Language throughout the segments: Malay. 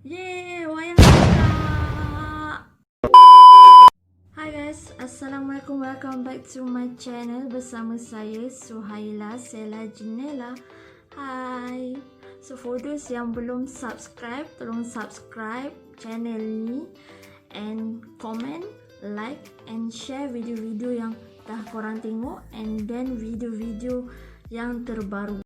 Yeay, wayang tak. Hi guys, Assalamualaikum, welcome back to my channel bersama saya Suhaila Sela Jinela. Hai. So for those yang belum subscribe, tolong subscribe channel ni and comment, like and share video-video yang dah korang tengok and then video-video yang terbaru.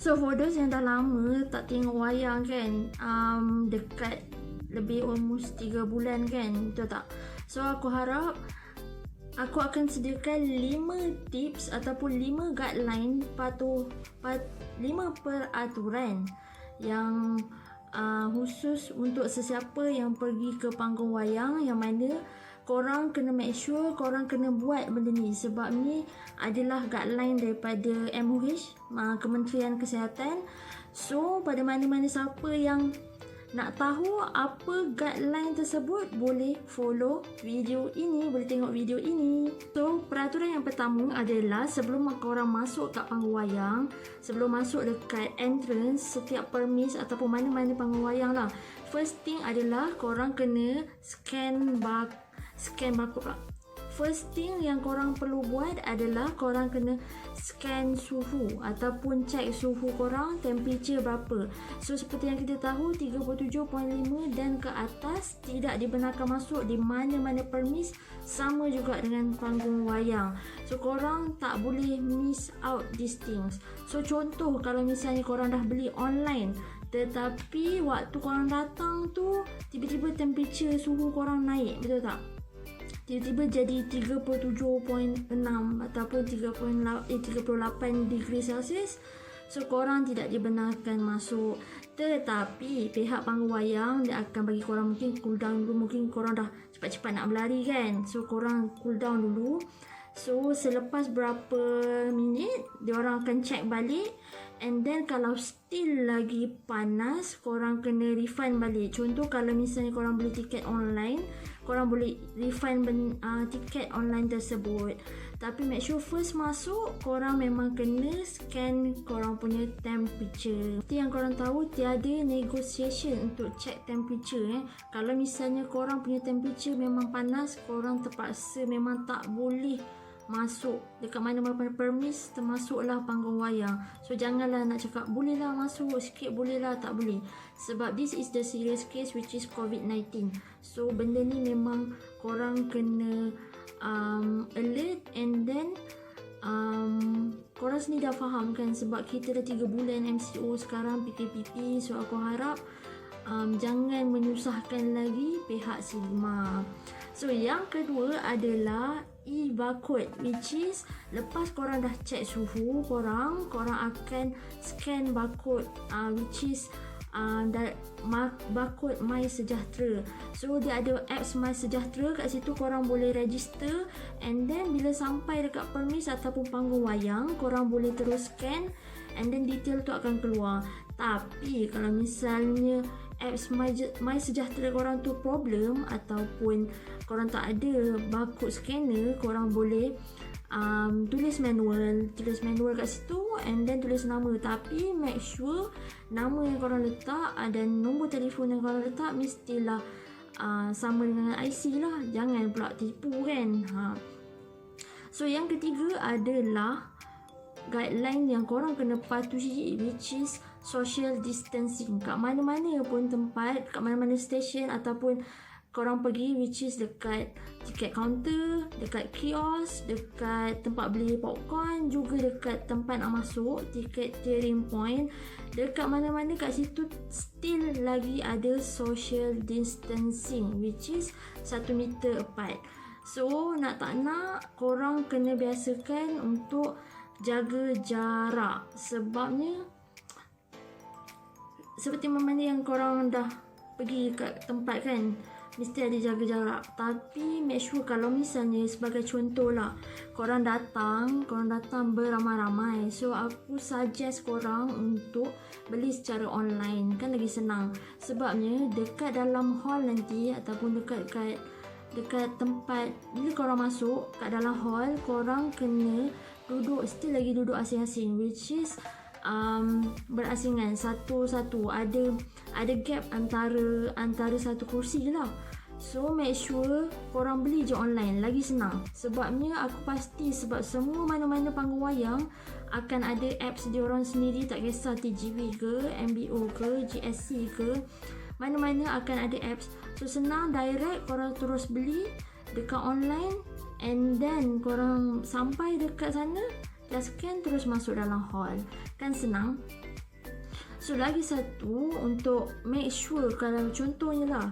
So for those yang dah lama tak tengok wayang kan, dekat lebih almost 3 bulan kan, betul tak? So aku harap aku akan sediakan 5 tips ataupun 5 guideline 5 peraturan yang khusus untuk sesiapa yang pergi ke panggung wayang, yang mana korang kena make sure korang kena buat benda ni, sebab ni adalah guideline daripada MOH, Kementerian Kesihatan. So pada mana-mana siapa yang nak tahu apa guideline tersebut, boleh follow video ini, boleh tengok video ini. So peraturan yang pertama adalah sebelum korang masuk kat panggung wayang, sebelum masuk dekat entrance setiap permis ataupun mana-mana panggung wayang lah, first thing adalah korang kena scan barcode lah. First thing yang korang perlu buat adalah korang kena scan suhu ataupun check suhu korang, temperature berapa. So seperti yang kita tahu, 37.5 dan ke atas tidak dibenarkan masuk di mana-mana permis, sama juga dengan panggung wayang. So korang tak boleh miss out these things. So contoh, kalau misalnya korang dah beli online tetapi waktu korang datang tu tiba-tiba temperature suhu korang naik, betul tak? Tiba-tiba jadi 37.6 ataupun 38 degree Celsius. So korang tidak dibenarkan masuk. Tetapi pihak panggung wayang dia akan bagi korang mungkin cool down dulu. Mungkin korang dah cepat-cepat nak berlari kan, so korang cool down dulu. So selepas berapa minit diorang akan check balik, and then kalau still lagi panas, korang kena refund balik. Contoh kalau misalnya korang beli tiket online, korang boleh refund tiket online tersebut. Tapi make sure first masuk korang memang kena scan korang punya temperature. Seperti yang korang tahu, tiada negotiation untuk check temperature. Kalau misalnya korang punya temperature memang panas, korang terpaksa memang tak boleh masuk dekat mana-mana permis, termasuklah panggung wayang. So janganlah nak cakap bolehlah masuk sikit, bolehlah, tak boleh. Sebab this is the serious case which is COVID-19. So benda ni memang korang kena alert, and then korang sendiri dah faham kan, sebab kita dah 3 bulan MCO sekarang, PKPP. So aku harap jangan menyusahkan lagi pihak silma. So yang kedua adalah e-barcode, which is lepas korang dah check suhu korang akan scan barcode, which is barcode My Sejahtera. So dia ada apps My Sejahtera, kat situ korang boleh register, and then bila sampai dekat permis ataupun panggung wayang, korang boleh terus scan, and then detail tu akan keluar. Tapi kalau misalnya apps My Sejahtera korang tu problem, ataupun korang tak ada barcode scanner, korang boleh tulis manual kat situ, and then tulis nama. Tapi make sure nama yang korang letak dan nombor telefon yang korang letak mestilah sama dengan IC lah, jangan pula tipu kan. So yang ketiga adalah guideline yang korang kena patuhi, which is social distancing. Kat mana-mana pun tempat, kat mana-mana stesen ataupun korang pergi, which is dekat tiket counter, dekat kios, dekat tempat beli popcorn, juga dekat tempat nak masuk, tiket clearing point, dekat mana-mana kat situ still lagi ada social distancing, which is 1 meter apart. So nak tak nak korang kena biasakan untuk jaga jarak. Sebabnya seperti mana yang korang dah pergi kat tempat kan, mesti ada jaga jarak. Tapi make sure kalau misalnya sebagai contoh lah, korang datang beramai-ramai, so aku suggest korang untuk beli secara online, kan lagi senang. Sebabnya dekat dalam hall nanti ataupun dekat dekat tempat bila korang masuk kat dalam hall, korang kena duduk, still lagi duduk asing-asing, which is berasingan satu-satu, ada gap antara satu kursi lah. So make sure korang beli je online, lagi senang. Sebabnya aku pasti, sebab semua mana-mana panggung wayang akan ada apps dia orang sendiri, tak kisah TGV ke, MBO ke, GSC ke, mana-mana akan ada apps. So senang, direct, korang terus beli dekat online, and then korang sampai dekat sana, just scan terus masuk dalam hall. Kan senang. So lagi satu, untuk make sure, kalau contohnya lah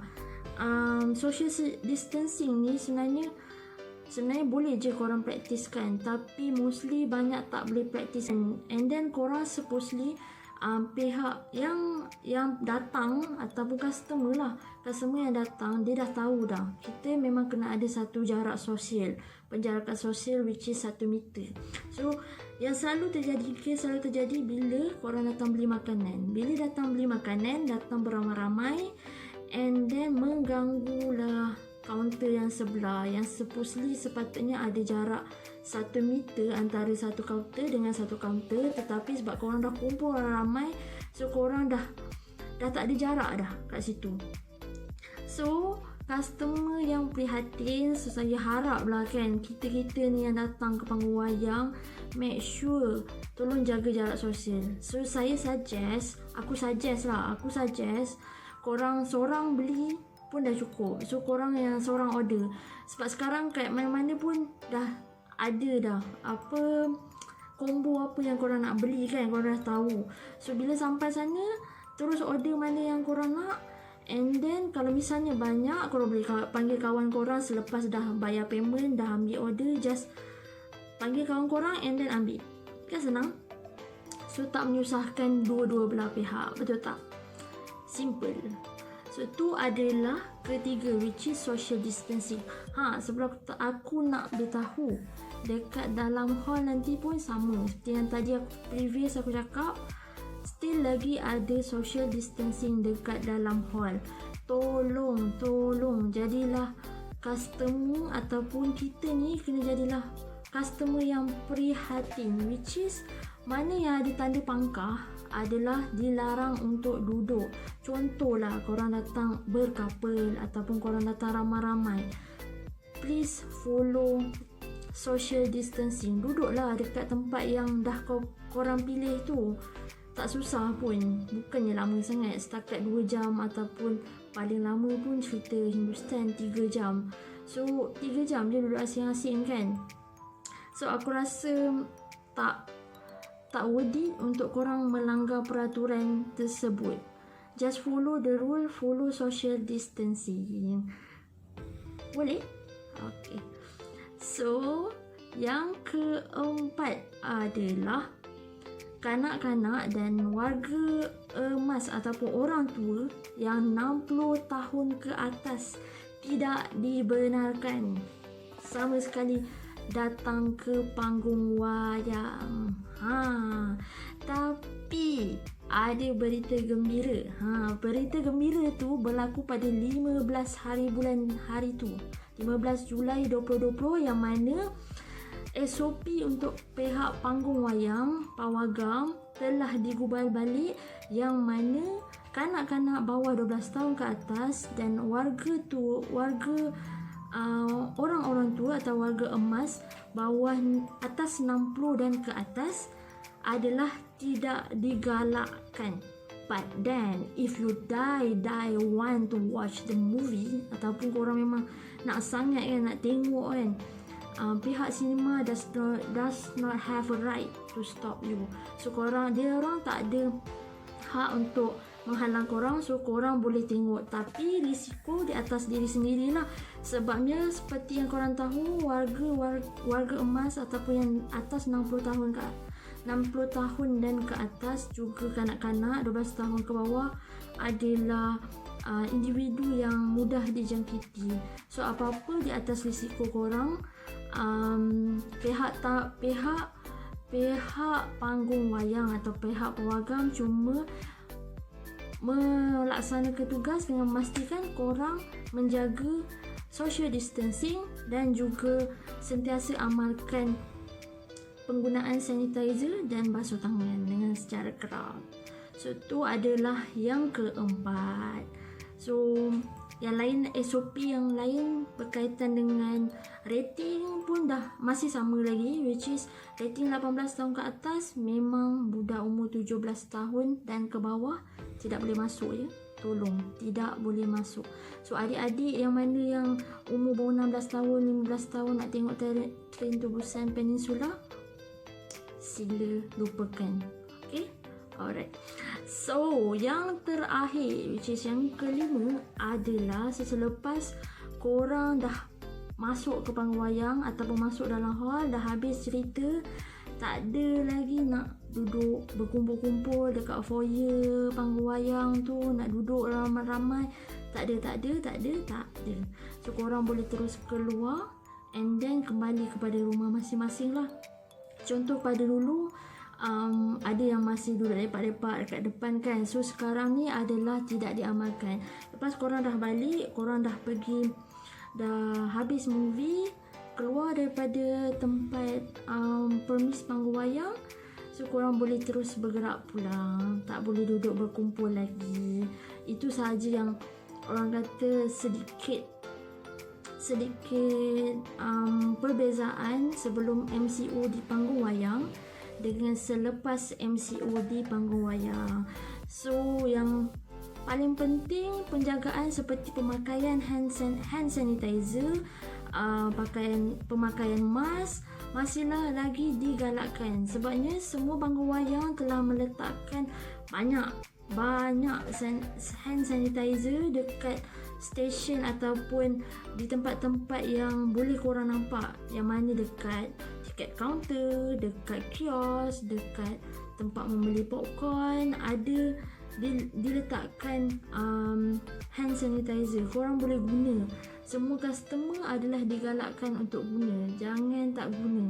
social distancing ni sebenarnya boleh je korang praktiskan, tapi mostly banyak tak boleh praktis. And then korang supposedly pihak yang datang ataupun customer yang datang, dia dah tahu dah kita memang kena ada satu jarak sosial, penjarakan sosial, which is 1 meter. So yang selalu terjadi bila korang datang beli makanan, datang beramai-ramai, and then mengganggu lah kaunter yang sebelah, yang supposedly sepatutnya ada jarak 1 meter antara satu kaunter dengan satu kaunter, tetapi sebab korang dah kumpul ramai, so korang dah tak ada jarak dah kat situ. So customer yang prihatin, so saya harap lah kan, kita ni yang datang ke panggung wayang, make sure tolong jaga jarak sosial. So aku suggest korang seorang beli pun dah cukup. So korang yang seorang order, sebab sekarang kat mana-mana pun dah ada dah apa combo apa yang korang nak beli kan, korang dah tahu. So bila sampai sana, terus order mana yang korang nak, and then kalau misalnya banyak, korang boleh panggil kawan korang selepas dah bayar payment, dah ambil order, just panggil kawan korang and then ambil. Kan senang. So tak menyusahkan dua-dua belah pihak, betul tak? Simple. So tu adalah ketiga, which is social distancing. Sebelum aku nak beritahu, dekat dalam hall nanti pun sama seperti yang tadi aku cakap, still lagi ada social distancing dekat dalam hall. Tolong jadilah customer, ataupun kita ni kena jadilah customer yang prihatin, which is mana yang ada tanda pangkah adalah dilarang untuk duduk. Contohlah korang datang berkapal ataupun korang datang ramai-ramai, please follow social distancing. Duduklah dekat tempat yang dah korang pilih tu. Tak susah pun, bukannya lama sangat, setakat 2 jam ataupun paling lama pun cerita Hindustan 3 jam. So 3 jam je duduk asing-asing kan. So aku rasa tak worth it untuk korang melanggar peraturan tersebut. Just follow the rule, follow social distancing. Boleh? Okay. So yang keempat adalah kanak-kanak dan warga emas ataupun orang tua yang 60 tahun ke atas tidak dibenarkan sama sekali datang ke panggung wayang. Tapi ada berita gembira. Berita gembira tu berlaku pada 15 hari tu, 15 Julai 2020, yang mana SOP untuk pihak panggung wayang Pawagam telah digubal balik, yang mana kanak-kanak bawah 12 tahun ke atas dan orang-orang tua atau warga emas bawah atas 60 dan ke atas adalah tidak digalakkan. But then if you want to watch the movie, ataupun korang memang nak sangat kan, nak tengok kan, pihak sinema does not have a right to stop you. So dia orang tak ada hak untuk menghalang korang. So korang boleh tengok, tapi risiko di atas diri sendirilah. Sebabnya seperti yang korang tahu, warga emas ataupun yang atas 60 tahun dan ke atas, juga kanak-kanak 12 tahun ke bawah adalah individu yang mudah dijangkiti. So apa-apa di atas risiko korang, pihak panggung wayang atau pihak pawagam cuma melaksanakan tugas dengan memastikan korang menjaga social distancing dan juga sentiasa amalkan penggunaan sanitizer dan basuh tangan dengan secara kerap. So tu adalah yang keempat. So yang lain, SOP yang lain berkaitan dengan rating pun dah masih sama lagi, which is rating 18 tahun ke atas memang budak umur 17 tahun dan ke bawah tidak boleh masuk ya. Tolong, tidak boleh masuk. So adik-adik yang mana yang umur baru 16 tahun, 15 tahun nak tengok Train to Busan Peninsula, sila lupakan. Okay? Alright. So, yang terakhir, which is yang kelima, adalah selepas korang dah masuk ke panggung wayang ataupun masuk dalam hall, dah habis cerita, tak ada lagi nak duduk berkumpul-kumpul dekat foyer panggung wayang tu, nak duduk ramai-ramai. Tak ada. So, korang boleh terus keluar and then kembali kepada rumah masing-masing lah. Contoh pada dulu, ada yang masih duduk lepak-lepak dekat depan kan. So sekarang ni adalah tidak diamalkan. Lepas korang dah balik, korang dah pergi, dah habis movie, keluar daripada tempat permis panggung wayang, so korang boleh terus bergerak pulang. Tak boleh duduk berkumpul lagi. Itu sahaja yang orang kata sedikit perbezaan sebelum MCO di panggung wayang dengan selepas MCO di panggung wayang. So yang paling penting, penjagaan seperti pemakaian hand sanitizer, pemakaian mask masihlah lagi digalakkan. Sebabnya semua panggung wayang telah meletakkan banyak hand sanitizer dekat stesen ataupun di tempat-tempat yang boleh korang nampak, yang mana dekat tiket kaunter, dekat kios, dekat tempat membeli popcorn, ada diletakkan hand sanitizer. Korang boleh guna. Semua customer adalah digalakkan untuk guna, jangan tak guna.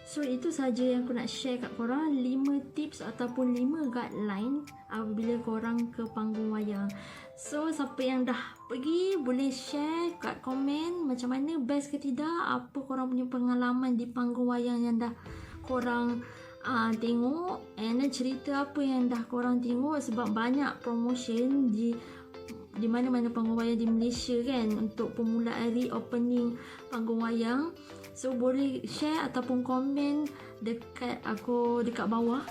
So itu saja yang aku nak share kat korang, 5 tips ataupun 5 guideline apabila korang ke panggung wayang. So siapa yang dah pergi boleh share kat komen macam mana, best ke tidak, apa korang punya pengalaman di panggung wayang yang dah korang tengok, and then cerita apa yang dah korang tengok. Sebab banyak promotion di mana-mana panggung wayang di Malaysia kan, untuk permulaan reopening panggung wayang. So boleh share ataupun komen dekat bawah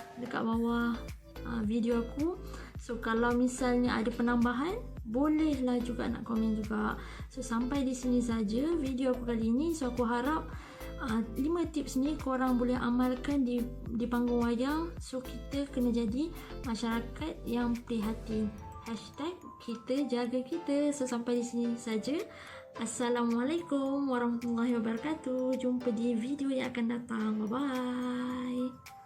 video aku. So kalau misalnya ada penambahan, bolehlah juga nak komen juga. So sampai di sini saja video aku kali ini. So aku harap 5 tips ni korang boleh amalkan di panggung wayang. So kita kena jadi masyarakat yang prihatin. #kita jaga kita. So sampai di sini saja. Assalamualaikum warahmatullahi wabarakatuh. Jumpa di video yang akan datang. Bye bye.